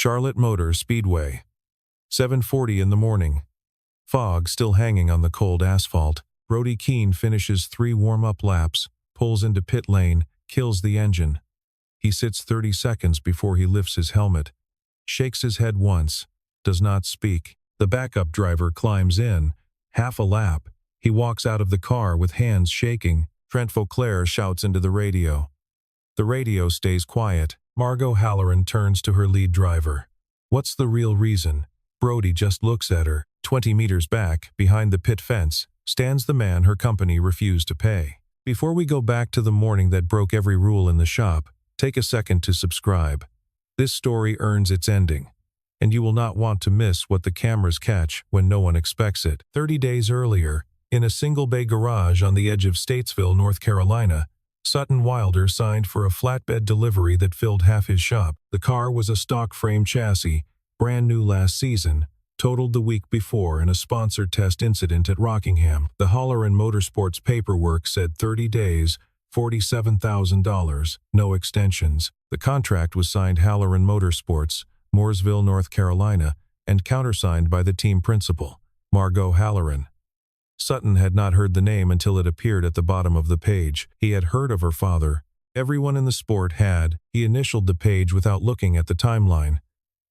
Charlotte Motor Speedway. 7:40 in the morning. Fog still hanging on the cold asphalt. Brody Keene finishes 3 warm-up laps, pulls into pit lane, kills the engine. He sits 30 seconds before he lifts his helmet, shakes his head once, does not speak. The backup driver climbs in. Half a lap. He walks out of the car with hands shaking. Trent Vauclair shouts into the radio. The radio stays quiet. Margot Halloran turns to her lead driver. What's the real reason? Brody just looks at her. 20 meters back, behind the pit fence, stands the man her company refused to pay. Before we go back to the morning that broke every rule in the shop, take a second to subscribe. This story earns its ending, and you will not want to miss what the cameras catch when no one expects it. 30 days earlier, in a single-bay garage on the edge of Statesville, North Carolina, Sutton Wilder signed for a flatbed delivery that filled half his shop. The car was a stock frame chassis, brand new last season, totaled the week before in a sponsored test incident at Rockingham. The Halloran Motorsports paperwork said 30 days, $47,000, no extensions. The contract was signed Halloran Motorsports, Mooresville, North Carolina, and countersigned by the team principal, Margot Halloran. Sutton had not heard the name until it appeared at the bottom of the page. He had heard of her father. Everyone in the sport had. He initialed the page without looking at the timeline.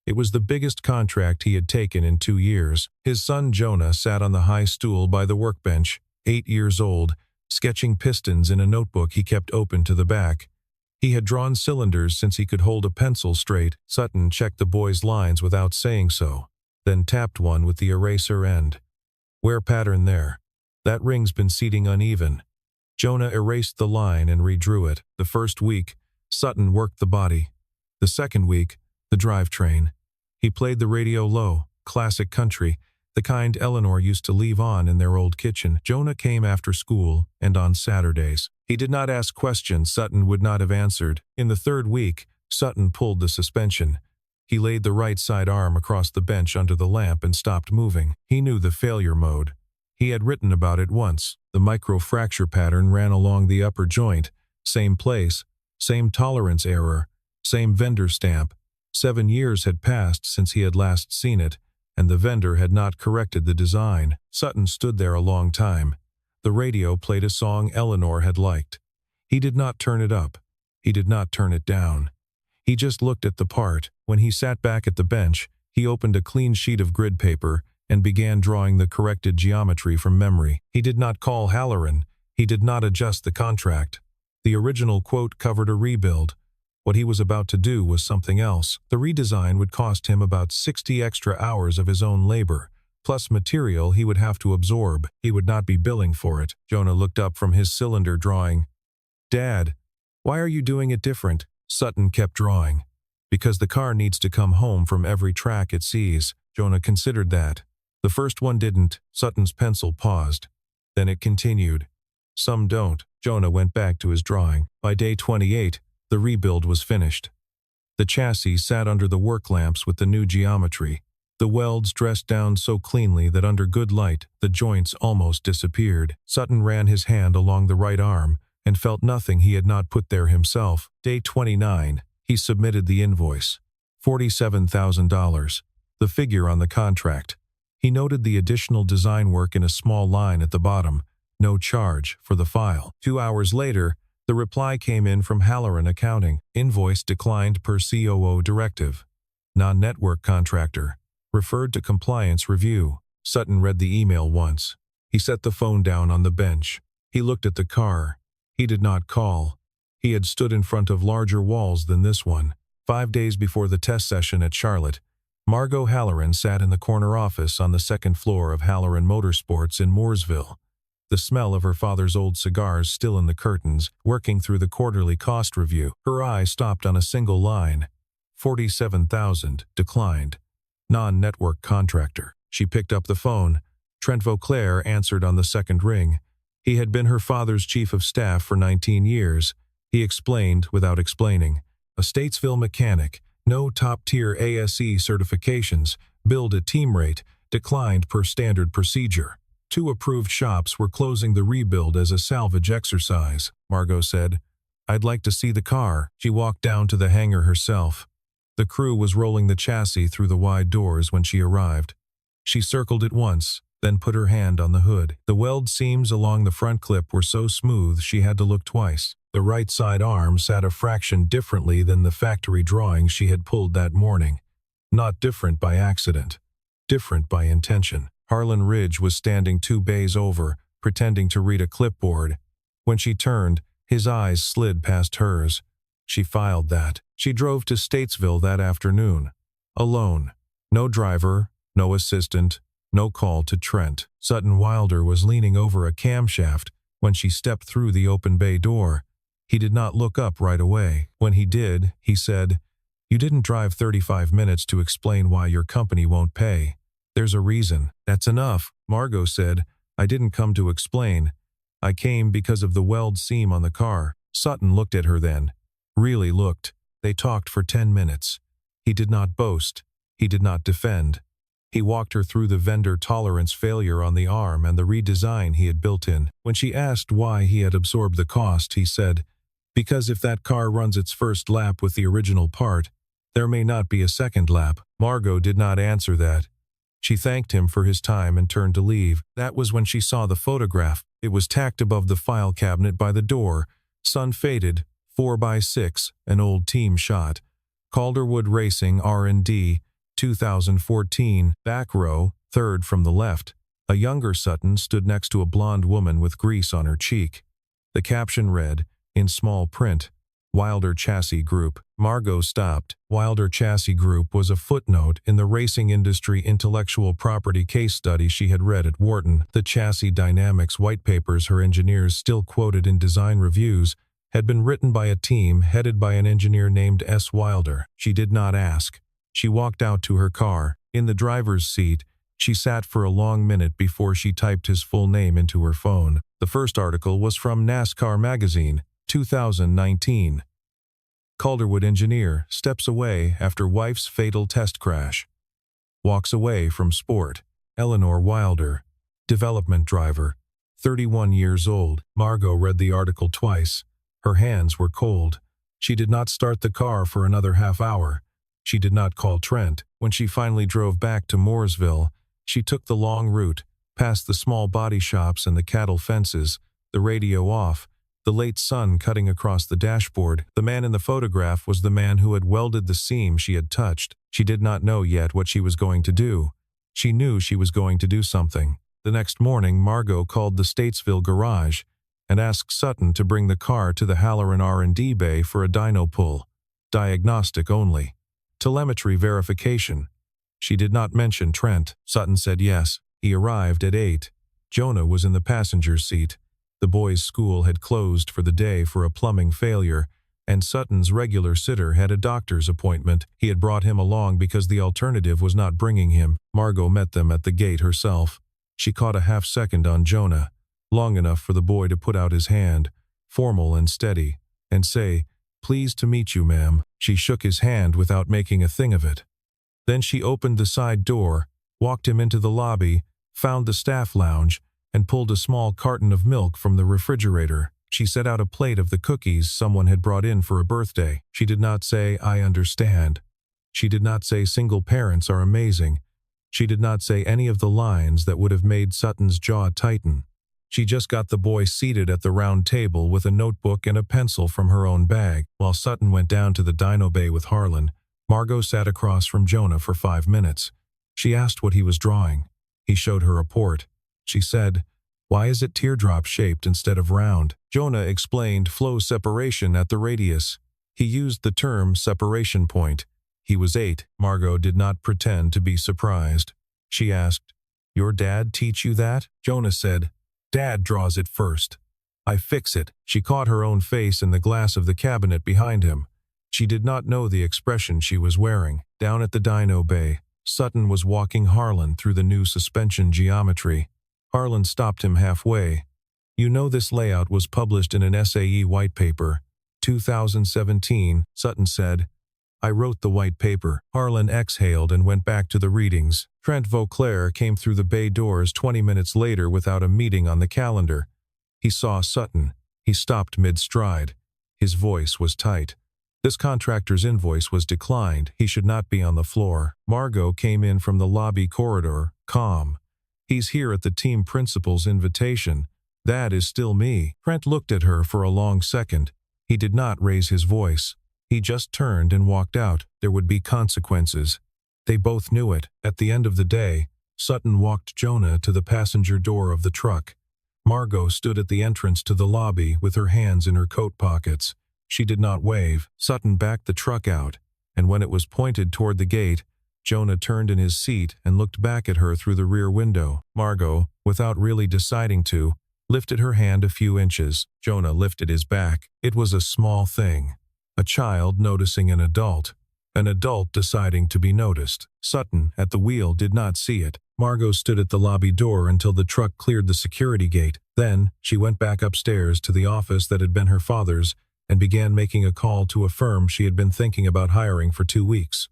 It was the biggest contract he had taken in 2 years. His son Jonah sat on the high stool by the workbench, 8 years old, sketching pistons in a notebook he kept open to the back. He had drawn cylinders since he could hold a pencil straight. Sutton checked the boy's lines without saying so, then tapped one with the eraser end. Wear pattern there. That ring's been seating uneven. Jonah erased the line and redrew it. The first week, Sutton worked the body. The second week, the drivetrain. He played the radio low, classic country, the kind Eleanor used to leave on in their old kitchen. Jonah came after school and on Saturdays. He did not ask questions Sutton would not have answered. In the third week, Sutton pulled the suspension. He laid the right side arm across the bench under the lamp and stopped moving. He knew the failure mode. He had written about it once. The microfracture pattern ran along the upper joint. Same place, same tolerance error, same vendor stamp. 7 years had passed since he had last seen it, and the vendor had not corrected the design. Sutton stood there a long time. The radio played a song Eleanor had liked. He did not turn it up. He did not turn it down. He just looked at the part. When he sat back at the bench, he opened a clean sheet of grid paper and began drawing the corrected geometry from memory. He did not call Halloran. He did not adjust the contract. The original quote covered a rebuild. What he was about to do was something else. The redesign would cost him about 60 extra hours of his own labor, plus material he would have to absorb. He would not be billing for it. Jonah looked up from his cylinder drawing. "Dad, why are you doing it different?" Sutton kept drawing. "Because the car needs to come home from every track it sees." Jonah considered that. The first one didn't. Sutton's pencil paused. Then it continued. "Some don't." Jonah went back to his drawing. By day 28, the rebuild was finished. The chassis sat under the work lamps with the new geometry. The welds dressed down so cleanly that under good light, the joints almost disappeared. Sutton ran his hand along the right arm and felt nothing he had not put there himself. Day 29, he submitted the invoice. $47,000, the figure on the contract. He noted the additional design work in a small line at the bottom, no charge for the file. 2 hours later, the reply came in from Halloran Accounting. Invoice declined per COO directive. Non-network contractor. Referred to compliance review. Sutton read the email once. He set the phone down on the bench. He looked at the car. He did not call. He had stood in front of larger walls than this one. 5 days before the test session at Charlotte, Margot Halloran sat in the corner office on the second floor of Halloran Motorsports in Mooresville. The smell of her father's old cigars still in the curtains, working through the quarterly cost review. Her eye stopped on a single line. 47,000, declined. Non-network contractor. She picked up the phone. Trent Vauclair answered on the second ring. He had been her father's chief of staff for 19 years. He explained without explaining. A Statesville mechanic, no top-tier ASE certifications, billed at team rate, declined per standard procedure. 2 approved shops were closing the rebuild as a salvage exercise. Margot said, "I'd like to see the car." She walked down to the hangar herself. The crew was rolling the chassis through the wide doors when she arrived. She circled it once, then put her hand on the hood. The weld seams along the front clip were so smooth she had to look twice. The right side arm sat a fraction differently than the factory drawing she had pulled that morning. Not different by accident. Different by intention. Harlan Ridge was standing 2 bays over, pretending to read a clipboard. When she turned, his eyes slid past hers. She filed that. She drove to Statesville that afternoon. Alone. No driver, no assistant, no call to Trent. Sutton Wilder was leaning over a camshaft when she stepped through the open bay door. He did not look up right away. When he did, he said, "You didn't drive 35 minutes to explain why your company won't pay. There's a reason." "That's enough," Margot said. "I didn't come to explain. I came because of the weld seam on the car." Sutton looked at her then. Really looked. They talked for 10 minutes. He did not boast. He did not defend. He walked her through the vendor tolerance failure on the arm and the redesign he had built in. When she asked why he had absorbed the cost, he said, "Because if that car runs its first lap with the original part, there may not be a second lap." Margot did not answer that. She thanked him for his time and turned to leave. That was when she saw the photograph. It was tacked above the file cabinet by the door. Sun-faded, 4x6, an old team shot. Calderwood Racing R&D, 2014, back row, third from the left. A younger Sutton stood next to a blonde woman with grease on her cheek. The caption read, in small print, Wilder Chassis Group. Margot stopped. Wilder Chassis Group was a footnote in the racing industry intellectual property case study she had read at Wharton. The chassis dynamics white papers her engineers still quoted in design reviews had been written by a team headed by an engineer named S. Wilder. She did not ask. She walked out to her car. In the driver's seat, she sat for a long minute before she typed his full name into her phone. The first article was from NASCAR Magazine, 2019. Calderwood engineer steps away after wife's fatal test crash. Walks away from sport. Eleanor Wilder, development driver, 31 years old. Margot read the article twice. Her hands were cold. She did not start the car for another half hour. She did not call Trent. When she finally drove back to Mooresville, she took the long route, past the small body shops and the cattle fences, the radio off, the late sun cutting across the dashboard. The man in the photograph was the man who had welded the seam she had touched. She did not know yet what she was going to do. She knew she was going to do something. The next morning, Margot called the Statesville garage and asked Sutton to bring the car to the Halloran R&D bay for a dyno pull. Diagnostic only. Telemetry verification. She did not mention Trent. Sutton said yes. He arrived at 8. Jonah was in the passenger seat. The boys' school had closed for the day for a plumbing failure, and Sutton's regular sitter had a doctor's appointment. He had brought him along because the alternative was not bringing him. Margot met them at the gate herself. She caught a half second on Jonah, long enough for the boy to put out his hand, formal and steady, and say, "Pleased to meet you, ma'am." She shook his hand without making a thing of it. Then she opened the side door, walked him into the lobby, found the staff lounge, and pulled a small carton of milk from the refrigerator. She set out a plate of the cookies someone had brought in for a birthday. She did not say, "I understand." She did not say single parents are amazing. She did not say any of the lines that would have made Sutton's jaw tighten. She just got the boy seated at the round table with a notebook and a pencil from her own bag. While Sutton went down to the dyno bay with Harlan, Margot sat across from Jonah for 5 minutes. She asked what he was drawing. He showed her report. She said, "Why is it teardrop-shaped instead of round?" Jonah explained flow separation at the radius. He used the term separation point. He was 8. Margot did not pretend to be surprised. She asked, "Your dad teach you that?" Jonah said, "Dad draws it first. I fix it." She caught her own face in the glass of the cabinet behind him. She did not know the expression she was wearing. Down at the dyno bay, Sutton was walking Harlan through the new suspension geometry. Harlan stopped him halfway. "You know this layout was published in an SAE white paper, 2017, Sutton said. "I wrote the white paper." Harlan exhaled and went back to the readings. Trent Vauclair came through the bay doors 20 minutes later without a meeting on the calendar. He saw Sutton. He stopped mid-stride. His voice was tight. This contractor's invoice was declined. He should not be on the floor. Margot came in from the lobby corridor, calm. He's here at the team principal's invitation. That is still me. Trent looked at her for a long second. He did not raise his voice. He just turned and walked out. There would be consequences. They both knew it. At the end of the day, Sutton walked Jonah to the passenger door of the truck. Margot stood at the entrance to the lobby with her hands in her coat pockets. She did not wave. Sutton backed the truck out, and when it was pointed toward the gate, Jonah turned in his seat and looked back at her through the rear window. Margot, without really deciding to, lifted her hand a few inches. Jonah lifted his back. It was a small thing. A child noticing an adult deciding to be noticed. Sutton, at the wheel, did not see it. Margot stood at the lobby door until the truck cleared the security gate. Then, she went back upstairs to the office that had been her father's and began making a call to a firm she had been thinking about hiring for 2 weeks.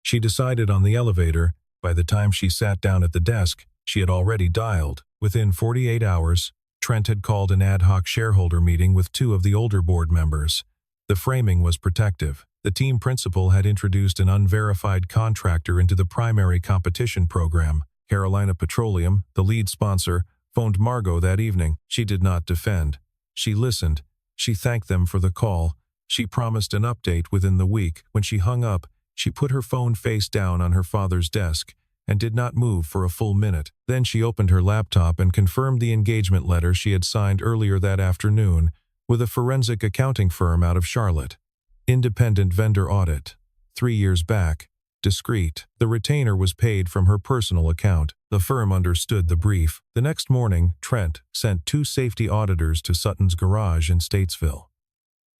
She decided on the elevator. By the time she sat down at the desk, she had already dialed. Within 48 hours, Trent had called an ad hoc shareholder meeting with 2 of the older board members. The framing was protective. The team principal had introduced an unverified contractor into the primary competition program. Carolina Petroleum, the lead sponsor, phoned Margot that evening. She did not defend. She listened. She thanked them for the call. She promised an update within the week. When she hung up, she put her phone face down on her father's desk and did not move for a full minute. Then she opened her laptop and confirmed the engagement letter she had signed earlier that afternoon with a forensic accounting firm out of Charlotte. Independent vendor audit. 3 years back. Discreet. The retainer was paid from her personal account. The firm understood the brief. The next morning, Trent sent 2 safety auditors to Sutton's garage in Statesville.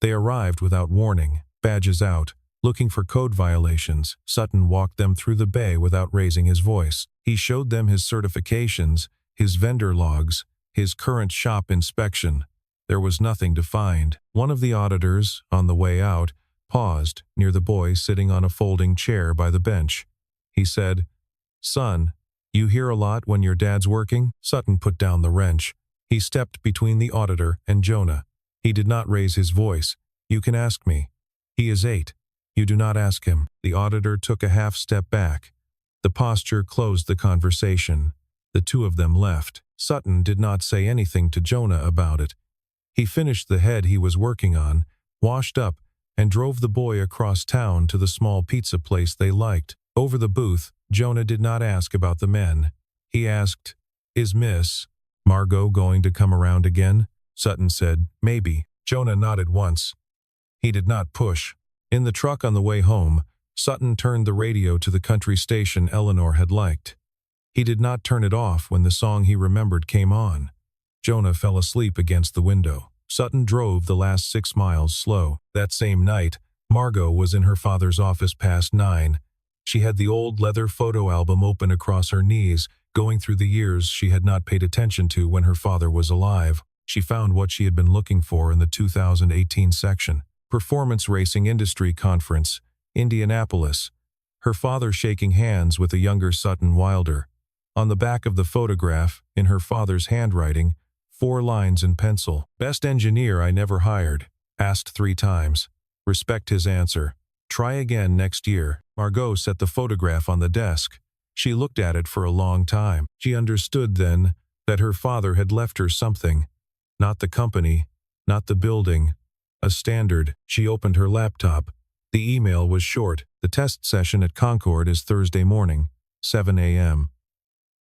They arrived without warning, badges out, looking for code violations. Sutton walked them through the bay without raising his voice. He showed them his certifications, his vendor logs, his current shop inspection. There was nothing to find. One of the auditors, on the way out, paused near the boy sitting on a folding chair by the bench. He said, "Son, you hear a lot when your dad's working?" Sutton put down the wrench. He stepped between the auditor and Jonah. He did not raise his voice. "You can ask me. He is 8. You do not ask him." The auditor took a half step back. The posture closed the conversation. The 2 of them left. Sutton did not say anything to Jonah about it. He finished the head he was working on, washed up, and drove the boy across town to the small pizza place they liked. Over the booth, Jonah did not ask about the men. He asked, "Is Miss Margot going to come around again?" Sutton said, "Maybe." Jonah nodded once. He did not push. In the truck on the way home, Sutton turned the radio to the country station Eleanor had liked. He did not turn it off when the song he remembered came on. Jonah fell asleep against the window. Sutton drove the last 6 miles slow. That same night, Margot was in her father's office past 9. She had the old leather photo album open across her knees, going through the years she had not paid attention to when her father was alive. She found what she had been looking for in the 2018 section. Performance Racing Industry Conference, Indianapolis. Her father shaking hands with a younger Sutton Wilder. On the back of the photograph, in her father's handwriting, 4 lines in pencil. "Best engineer I never hired. Asked 3 times. Respect his answer. Try again next year." Margot set the photograph on the desk. She looked at it for a long time. She understood then that her father had left her something. Not the company, not the building. A standard. She opened her laptop. The email was short. "The test session at Concord is Thursday morning, 7 a.m.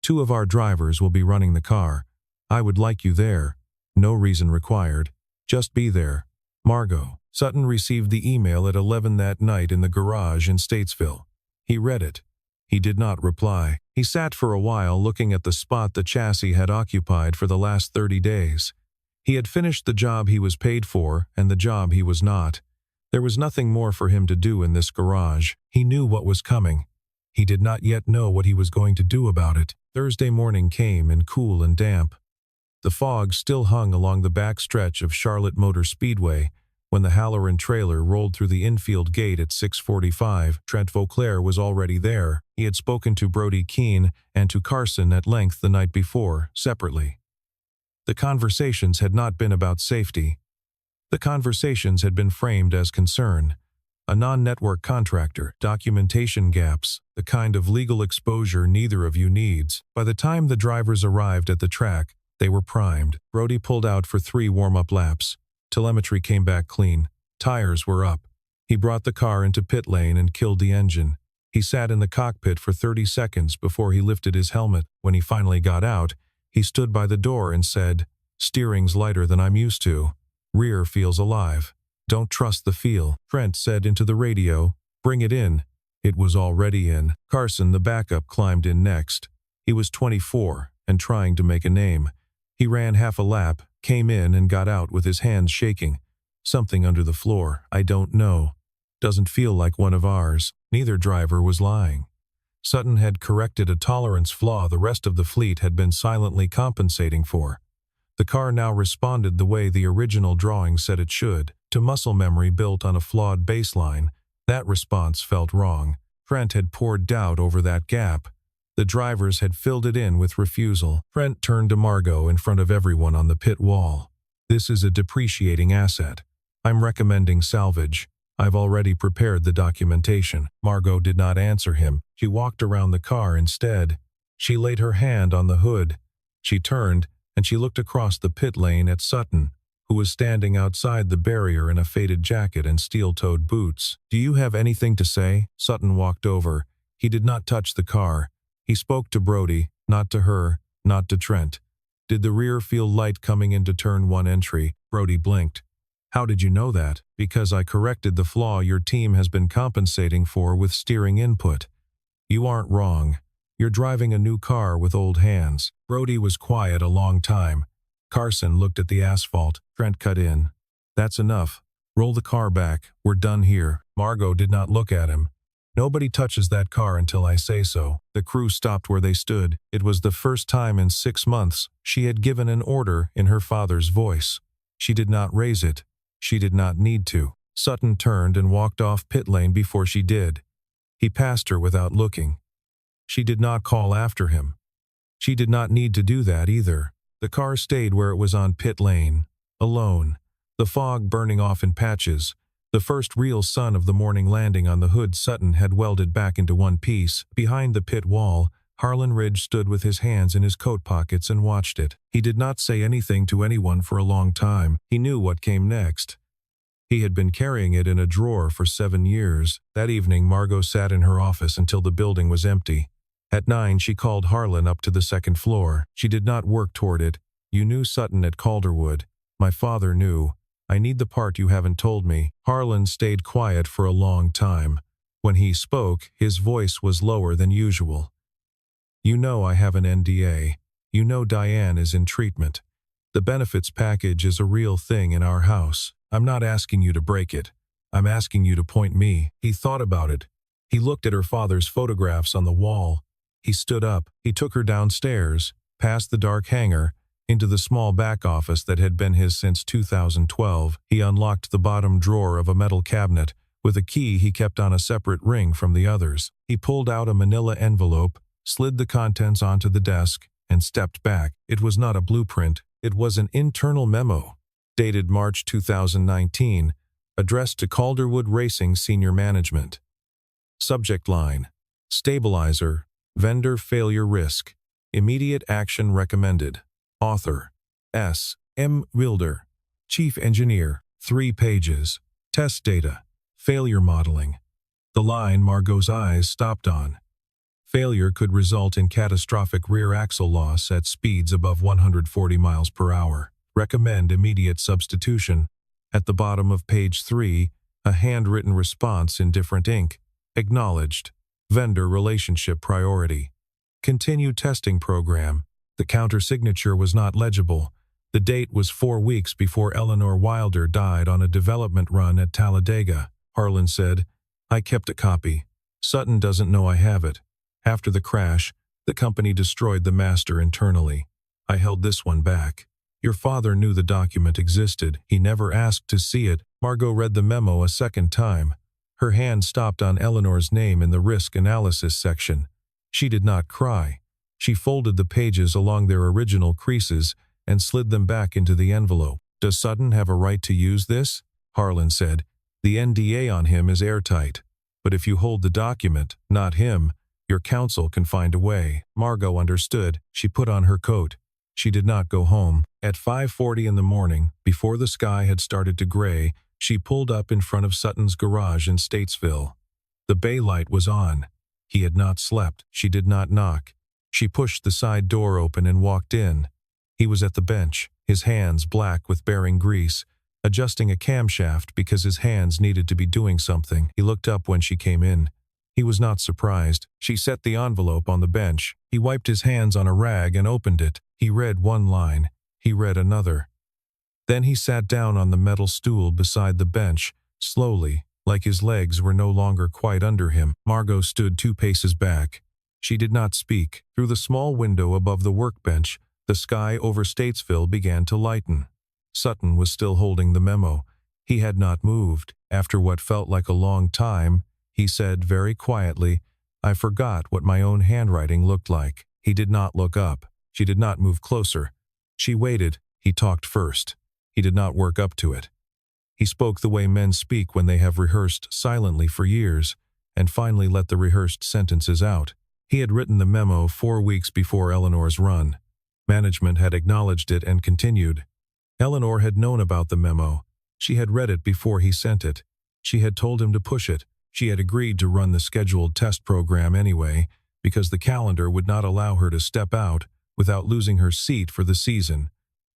2 of our drivers will be running the car. I would like you there. No reason required. Just be there. Margot." Sutton received the email at 11 that night in the garage in Statesville. He read it. He did not reply. He sat for a while looking at the spot the chassis had occupied for the last 30 days. He had finished the job he was paid for and the job he was not. There was nothing more for him to do in this garage. He knew what was coming. He did not yet know what he was going to do about it. Thursday morning came in cool and damp. The fog still hung along the back stretch of Charlotte Motor Speedway when the Halloran trailer rolled through the infield gate at 6:45. Trent Vauclair was already there. He had spoken to Brody Keene and to Carson at length the night before, separately. The conversations had not been about safety. The conversations had been framed as concern. A non-network contractor. Documentation gaps. The kind of legal exposure neither of you needs. By the time the drivers arrived at the track, they were primed. Brody pulled out for 3 warm-up laps. Telemetry came back clean. Tires were up. He brought the car into pit lane and killed the engine. He sat in the cockpit for 30 seconds before he lifted his helmet. When he finally got out, he stood by the door and said, "Steering's lighter than I'm used to. Rear feels alive. Don't trust the feel." Trent said into the radio, "Bring it in." It was already in. Carson, the backup, climbed in next. He was 24 and trying to make a name. He ran half a lap, came in and got out with his hands shaking. "Something under the floor. I don't know. Doesn't feel like one of ours." Neither driver was lying. Sutton had corrected a tolerance flaw the rest of the fleet had been silently compensating for. The car now responded the way the original drawing said it should, to muscle memory built on a flawed baseline. That response felt wrong. Trent had poured doubt over that gap. The drivers had filled it in with refusal. Trent turned to Margot in front of everyone on the pit wall. "This is a depreciating asset. I'm recommending salvage. I've already prepared the documentation." Margot did not answer him. She walked around the car instead. She laid her hand on the hood. She turned, and she looked across the pit lane at Sutton, who was standing outside the barrier in a faded jacket and steel-toed boots. "Do you have anything to say?" Sutton walked over. He did not touch the car. He spoke to Brody, not to her, not to Trent. "Did the rear feel light coming into turn 1 entry?" Brody blinked. "How did you know that?" "Because I corrected the flaw your team has been compensating for with steering input. You aren't wrong. You're driving a new car with old hands." Brody was quiet a long time. Carson looked at the asphalt. Trent cut in. "That's enough. Roll the car back. We're done here." Margot did not look at him. "Nobody touches that car until I say so." The crew stopped where they stood. It was the first time in 6 months she had given an order in her father's voice. She did not raise it. She did not need to. Sutton turned and walked off pit lane before she did. He passed her without looking. She did not call after him. She did not need to do that either. The car stayed where it was on pit lane, alone, the fog burning off in patches. The first real sun of the morning landing on the hood Sutton had welded back into one piece. Behind the pit wall, Harlan Ridge stood with his hands in his coat pockets and watched it. He did not say anything to anyone for a long time. He knew what came next. He had been carrying it in a drawer for 7 years. That evening, Margot sat in her office until the building was empty. At 9, she called Harlan up to the 2nd floor. She did not work toward it. "You knew Sutton at Calderwood. My father knew. I need the part you haven't told me." Harlan stayed quiet for a long time. When he spoke, his voice was lower than usual. "You know I have an NDA. You know Diane is in treatment. The benefits package is a real thing in our house. I'm not asking you to break it. I'm asking you to point me." He thought about it. He looked at her father's photographs on the wall. He stood up. He took her downstairs, past the dark hangar, into the small back office that had been his since 2012. He unlocked the bottom drawer of a metal cabinet. With a key he kept on a separate ring from the others. He pulled out a manila envelope, slid the contents onto the desk, and stepped back. It was not a blueprint. It was an internal memo, dated March 2019, addressed to Calderwood Racing Senior Management. Subject line: Stabilizer, Vendor Failure Risk, Immediate Action Recommended. Author: S. M. Wilder. Chief Engineer. 3 pages. Test data. Failure modeling. The line Margot's eyes stopped on. Failure could result in catastrophic rear axle loss at speeds above 140 miles per hour. Recommend immediate substitution. At the bottom of page 3, a handwritten response in different ink. Acknowledged. Vendor relationship priority. Continue testing program. The counter-signature was not legible. The date was 4 weeks before Eleanor Wilder died on a development run at Talladega. Harlan said, "I kept a copy. Sutton doesn't know I have it. After the crash, the company destroyed the master internally. I held this one back. Your father knew the document existed. He never asked to see it." Margot read the memo a second time. Her hand stopped on Eleanor's name in the risk analysis section. She did not cry. She folded the pages along their original creases and slid them back into the envelope. "Does Sutton have a right to use this?" Harlan said. The NDA on him is airtight. But if you hold the document, not him, your counsel can find a way. Margot understood. She put on her coat. She did not go home. At 5:40 in the morning, before the sky had started to gray, she pulled up in front of Sutton's garage in Statesville. The bay light was on. He had not slept. She did not knock. She pushed the side door open and walked in. He was at the bench, his hands black with bearing grease, adjusting a camshaft because his hands needed to be doing something. He looked up when she came in. He was not surprised. She set the envelope on the bench. He wiped his hands on a rag and opened it. He read one line. He read another. Then he sat down on the metal stool beside the bench, slowly, like his legs were no longer quite under him. Margot stood 2 paces back. She did not speak. Through the small window above the workbench, the sky over Statesville began to lighten. Sutton was still holding the memo. He had not moved. After what felt like a long time, he said very quietly, "I forgot what my own handwriting looked like." He did not look up. She did not move closer. She waited. He talked first. He did not work up to it. He spoke the way men speak when they have rehearsed silently for years, and finally let the rehearsed sentences out. He had written the memo 4 weeks before Eleanor's run. Management had acknowledged it and continued. Eleanor had known about the memo. She had read it before he sent it. She had told him to push it. She had agreed to run the scheduled test program anyway, because the calendar would not allow her to step out without losing her seat for the season.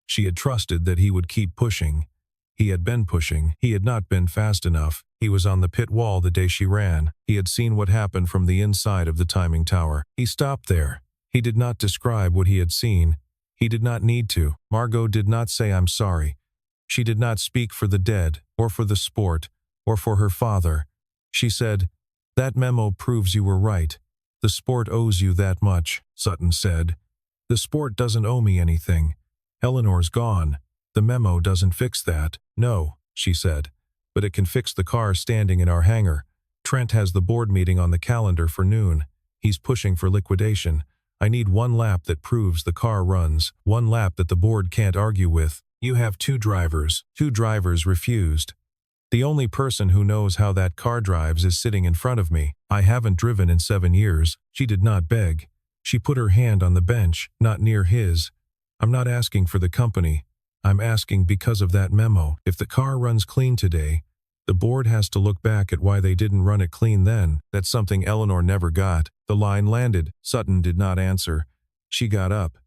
She had trusted that he would keep pushing. He had been pushing. He had not been fast enough. He was on the pit wall the day she ran. He had seen what happened from the inside of the timing tower. He stopped there. He did not describe what he had seen. He did not need to. Margot did not say "I'm sorry." She did not speak for the dead, or for the sport, or for her father. She said, "That memo proves you were right. The sport owes you that much," Sutton said. "The sport doesn't owe me anything. Eleanor's gone. The memo doesn't fix that." "No," she said, "but it can fix the car standing in our hangar. Trent has the board meeting on the calendar for noon. He's pushing for liquidation. I need 1 lap that proves the car runs, 1 lap that the board can't argue with. You have 2 drivers. 2 drivers refused. The only person who knows how that car drives is sitting in front of me. I haven't driven in 7 years." She did not beg. She put her hand on the bench, not near his. "I'm not asking for the company. I'm asking because of that memo. If the car runs clean today, the board has to look back at why they didn't run it clean then." That's something Eleanor never got. The line landed. Sutton did not answer. She got up.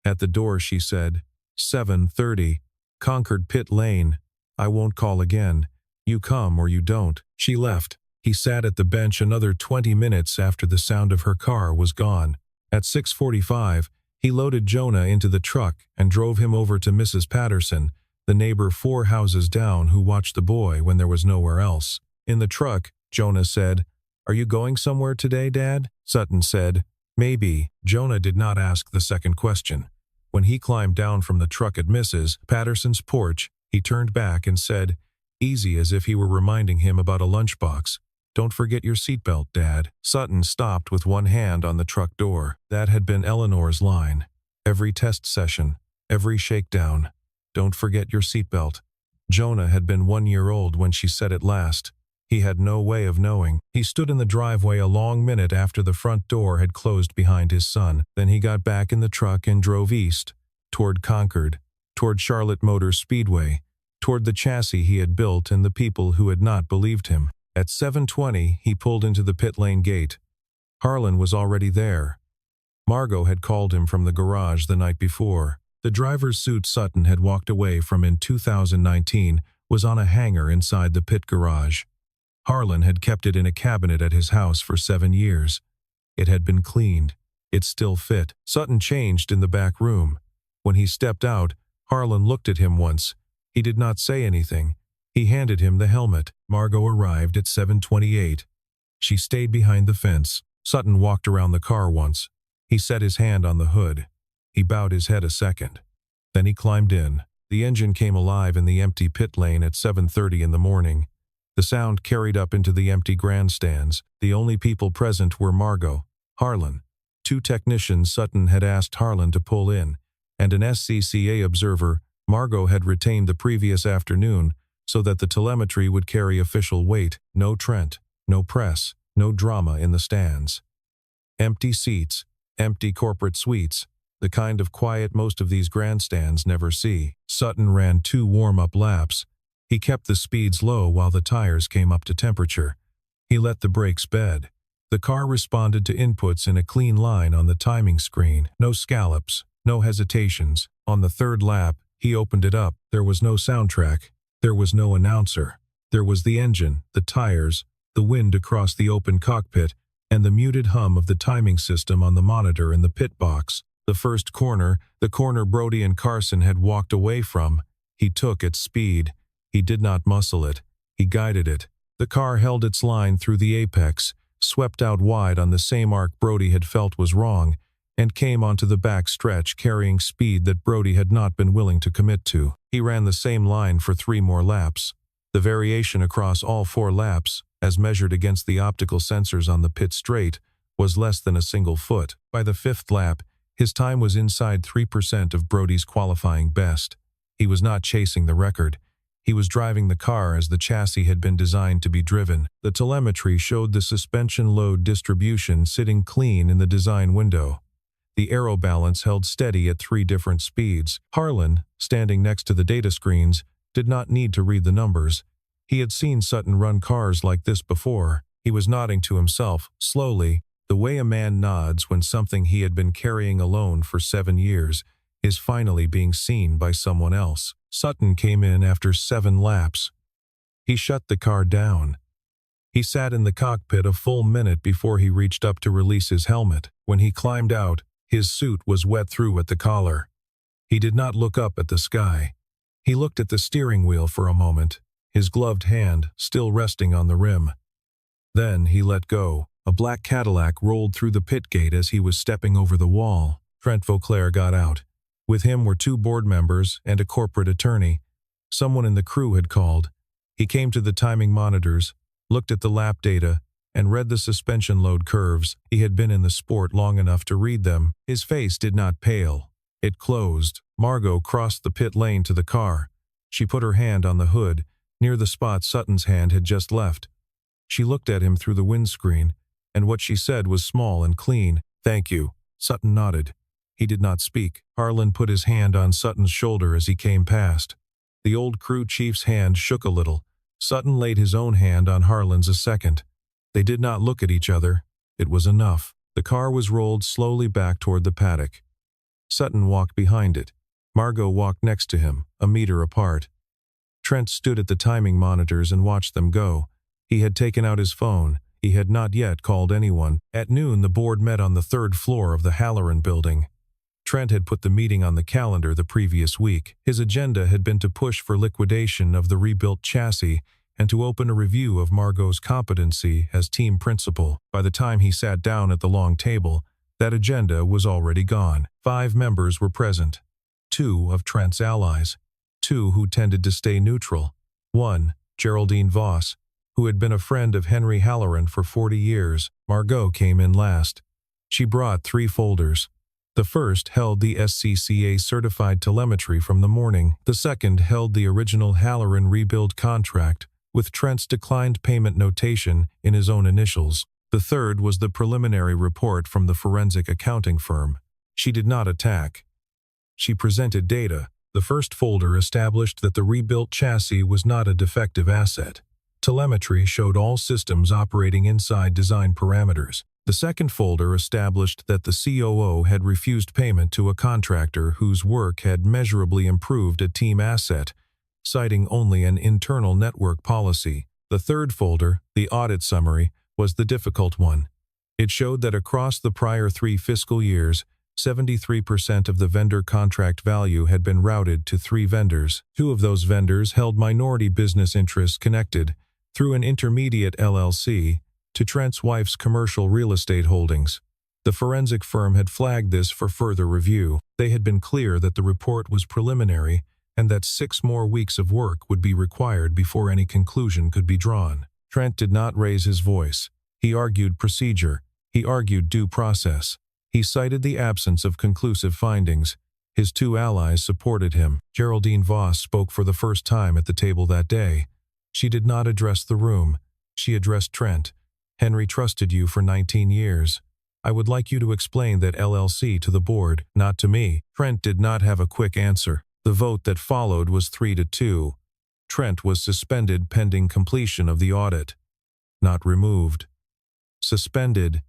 At the door she said, 7:30, Concord Pit Lane. I won't call again. You come or you don't." She left. He sat at the bench another 20 minutes after the sound of her car was gone. At 6:45, he loaded Jonah into the truck and drove him over to Mrs. Patterson, the neighbor 4 houses down who watched the boy when there was nowhere else. In the truck, Jonah said, "Are you going somewhere today, Dad?" Sutton said, "Maybe." Jonah did not ask the second question. When he climbed down from the truck at Mrs. Patterson's porch, he turned back and said, easy as if he were reminding him about a lunchbox, "Don't forget your seatbelt, Dad." Sutton stopped with one hand on the truck door. That had been Eleanor's line. Every test session, every shakedown. "Don't forget your seatbelt." Jonah had been 1 year old when she said it last. He had no way of knowing. He stood in the driveway a long minute after the front door had closed behind his son. Then he got back in the truck and drove east, toward Concord, toward Charlotte Motor Speedway, toward the chassis he had built and the people who had not believed him. At 7:20, he pulled into the pit lane gate. Harlan was already there. Margot had called him from the garage the night before. The driver's suit Sutton had walked away from in 2019 was on a hanger inside the pit garage. Harlan had kept it in a cabinet at his house for 7 years. It had been cleaned. It still fit. Sutton changed in the back room. When he stepped out, Harlan looked at him once. He did not say anything. He handed him the helmet. Margot arrived at 7:28. She stayed behind the fence. Sutton walked around the car once. He set his hand on the hood. He bowed his head a second. Then he climbed in. The engine came alive in the empty pit lane at 7:30 in the morning. The sound carried up into the empty grandstands. The only people present were Margot, Harlan, 2 technicians Sutton had asked Harlan to pull in, and an SCCA observer Margot had retained the previous afternoon so that the telemetry would carry official weight. No Trent, no press, no drama in the stands. Empty seats, empty corporate suites, the kind of quiet most of these grandstands never see. Sutton ran 2 warm-up laps. He kept the speeds low while the tires came up to temperature. He let the brakes bed. The car responded to inputs in a clean line on the timing screen. No scallops, no hesitations. On the 3rd lap, he opened it up. There was no soundtrack. There was no announcer. There was the engine, the tires, the wind across the open cockpit, and the muted hum of the timing system on the monitor in the pit box. The first corner, the corner Brody and Carson had walked away from, he took at speed. He did not muscle it. He guided it. The car held its line through the apex, swept out wide on the same arc Brody had felt was wrong, and came onto the back stretch carrying speed that Brody had not been willing to commit to. He ran the same line for 3 more laps. The variation across all 4 laps, as measured against the optical sensors on the pit straight, was less than a single foot. By the 5th lap, his time was inside 3% of Brody's qualifying best. He was not chasing the record. He was driving the car as the chassis had been designed to be driven. The telemetry showed the suspension load distribution sitting clean in the design window. The aero balance held steady at 3 different speeds. Harlan, standing next to the data screens, did not need to read the numbers. He had seen Sutton run cars like this before. He was nodding to himself, slowly, the way a man nods when something he had been carrying alone for 7 years is finally being seen by someone else. Sutton came in after 7 laps. He shut the car down. He sat in the cockpit a full minute before he reached up to release his helmet. When he climbed out, his suit was wet through at the collar. He did not look up at the sky. He looked at the steering wheel for a moment, his gloved hand still resting on the rim. Then he let go. A black Cadillac rolled through the pit gate as he was stepping over the wall. Trent Vauclair got out. With him were 2 board members and a corporate attorney. Someone in the crew had called. He came to the timing monitors, looked at the lap data, and read the suspension load curves. He had been in the sport long enough to read them. His face did not pale. It closed. Margot crossed the pit lane to the car. She put her hand on the hood, near the spot Sutton's hand had just left. She looked at him through the windscreen, and what she said was small and clean. "Thank you." Sutton nodded. He did not speak. Harlan put his hand on Sutton's shoulder as he came past. The old crew chief's hand shook a little. Sutton laid his own hand on Harlan's a second. They did not look at each other. It was enough. The car was rolled slowly back toward the paddock. Sutton walked behind it. Margot walked next to him, a meter apart. Trent stood at the timing monitors and watched them go. He had taken out his phone. He had not yet called anyone. At noon, the board met on the 3rd floor of the Halloran building. Trent had put the meeting on the calendar the previous week. His agenda had been to push for liquidation of the rebuilt chassis and to open a review of Margot's competency as team principal. By the time he sat down at the long table, that agenda was already gone. 5 members were present. 2 of Trent's allies. 2 who tended to stay neutral. 1, Geraldine Voss, who had been a friend of Henry Halloran for 40 years. Margot came in last. She brought 3 folders. The first held the SCCA certified telemetry from the morning. The second held the original Halloran rebuild contract, with Trent's declined payment notation in his own initials. The third was the preliminary report from the forensic accounting firm. She did not attack. She presented data. The first folder established that the rebuilt chassis was not a defective asset. Telemetry showed all systems operating inside design parameters. The second folder established that the COO had refused payment to a contractor whose work had measurably improved a team asset, citing only an internal network policy. The third folder, the audit summary, was the difficult one. It showed that across the prior 3 fiscal years, 73% of the vendor contract value had been routed to 3 vendors. 2 of those vendors held minority business interests connected, through an intermediate LLC, to Trent's wife's commercial real estate holdings. The forensic firm had flagged this for further review. They had been clear that the report was preliminary and that 6 more weeks of work would be required before any conclusion could be drawn. Trent did not raise his voice. He argued procedure. He argued due process. He cited the absence of conclusive findings. His two allies supported him. Geraldine Voss spoke for the first time at the table that day. She did not address the room. She addressed Trent. "Henry trusted you for 19 years. I would like you to explain that LLC to the board, not to me." Trent did not have a quick answer. The vote that followed was 3-2. Trent was suspended pending completion of the audit. Not removed. Suspended.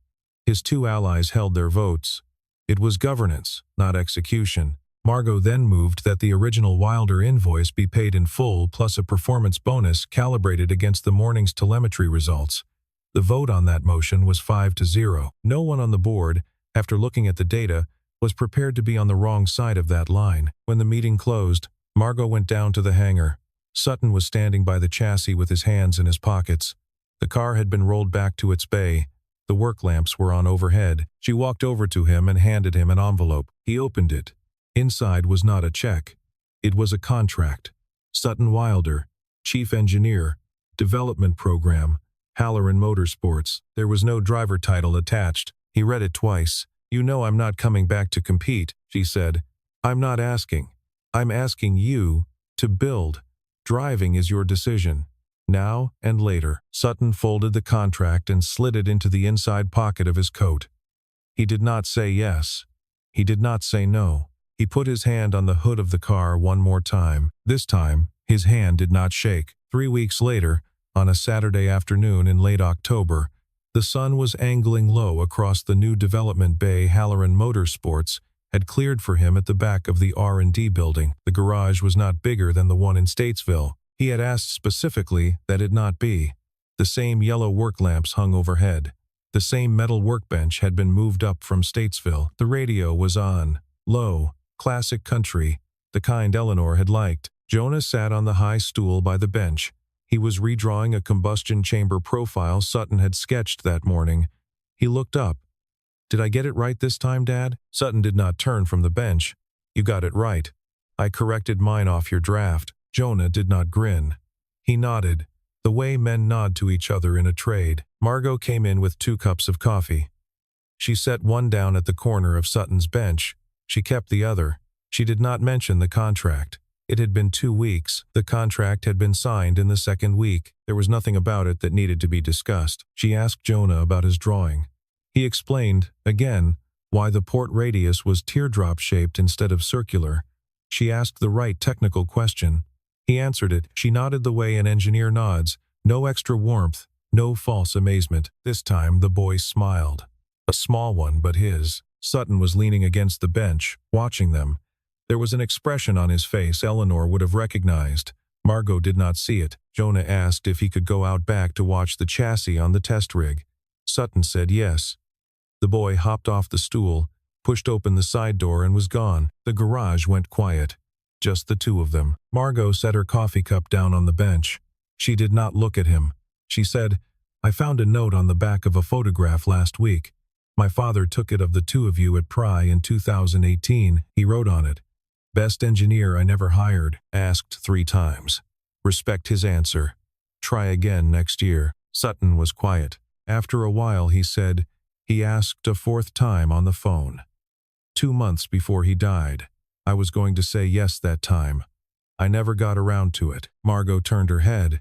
His two allies held their votes. It was governance, not execution. Margot then moved that the original Wilder invoice be paid in full plus a performance bonus calibrated against the morning's telemetry results. The vote on that motion was 5-0. No one on the board, after looking at the data, was prepared to be on the wrong side of that line. When the meeting closed, Margot went down to the hangar. Sutton was standing by the chassis with his hands in his pockets. The car had been rolled back to its bay. The work lamps were on overhead. She walked over to him and handed him an envelope. He opened it. Inside was not a check. It was a contract. Sutton Wilder, Chief Engineer, Development Program, Halloran Motorsports. There was no driver title attached. He read it twice. "You know I'm not coming back to compete," she said. "I'm not asking. I'm asking you to build. Driving is your decision. Now and later." Sutton folded the contract and slid it into the inside pocket of his coat. He did not say yes. He did not say no. He put his hand on the hood of the car one more time. This time, his hand did not shake. 3 weeks later, on a Saturday afternoon in late October, the sun was angling low across the new development bay Halloran Motorsports had cleared for him at the back of the R&D building. The garage was not bigger than the one in Statesville. He had asked specifically that it not be. The same yellow work lamps hung overhead. The same metal workbench had been moved up from Statesville. The radio was on. Low, classic country, the kind Eleanor had liked. Jonah sat on the high stool by the bench. He was redrawing a combustion chamber profile Sutton had sketched that morning. He looked up. "Did I get it right this time, Dad?" Sutton did not turn from the bench. "You got it right. I corrected mine off your draft." Jonah did not grin. He nodded, the way men nod to each other in a trade. Margot came in with 2 cups of coffee. She set one down at the corner of Sutton's bench. She kept the other. She did not mention the contract. It had been 2 weeks. The contract had been signed in the 2nd week. There was nothing about it that needed to be discussed. She asked Jonah about his drawing. He explained, again, why the port radius was teardrop-shaped instead of circular. She asked the right technical question. He answered it. She nodded the way an engineer nods. No extra warmth, no false amazement. This time the boy smiled. A small one, but his. Sutton was leaning against the bench, watching them. There was an expression on his face Eleanor would have recognized. Margot did not see it. Jonah asked if he could go out back to watch the chassis on the test rig. Sutton said yes. The boy hopped off the stool, pushed open the side door and was gone. The garage went quiet. Just the two of them. Margot set her coffee cup down on the bench. She did not look at him. She said, "I found a note on the back of a photograph last week. My father took it of the two of you at Pry in 2018. He wrote on it, 'Best engineer I never hired.' Asked 3 times. Respect his answer. Try again next year." Sutton was quiet. After a while he said, he asked a 4th time on the phone. 2 months before he died. I was going to say yes that time. I never got around to it. Margot turned her head.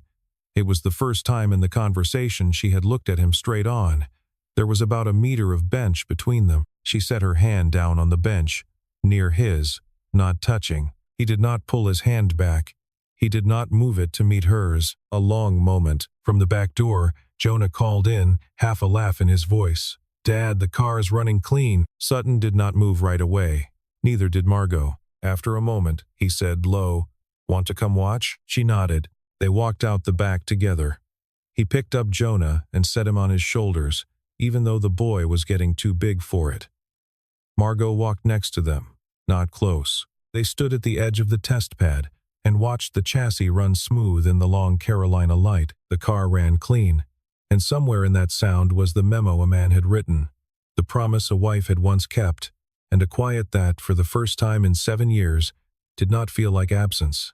It was the first time in the conversation she had looked at him straight on. There was about a meter of bench between them. She set her hand down on the bench, near his, not touching. He did not pull his hand back. He did not move it to meet hers. A long moment. From the back door, Jonah called in, half a laugh in his voice. "Dad, the car's running clean." Sutton did not move right away. Neither did Margot. After a moment, he said low, "Want to come watch?" She nodded. They walked out the back together. He picked up Jonah and set him on his shoulders, even though the boy was getting too big for it. Margot walked next to them, not close. They stood at the edge of the test pad and watched the chassis run smooth in the long Carolina light. The car ran clean, and somewhere in that sound was the memo a man had written, the promise a wife had once kept, and a quiet that, for the first time in 7 years, did not feel like absence.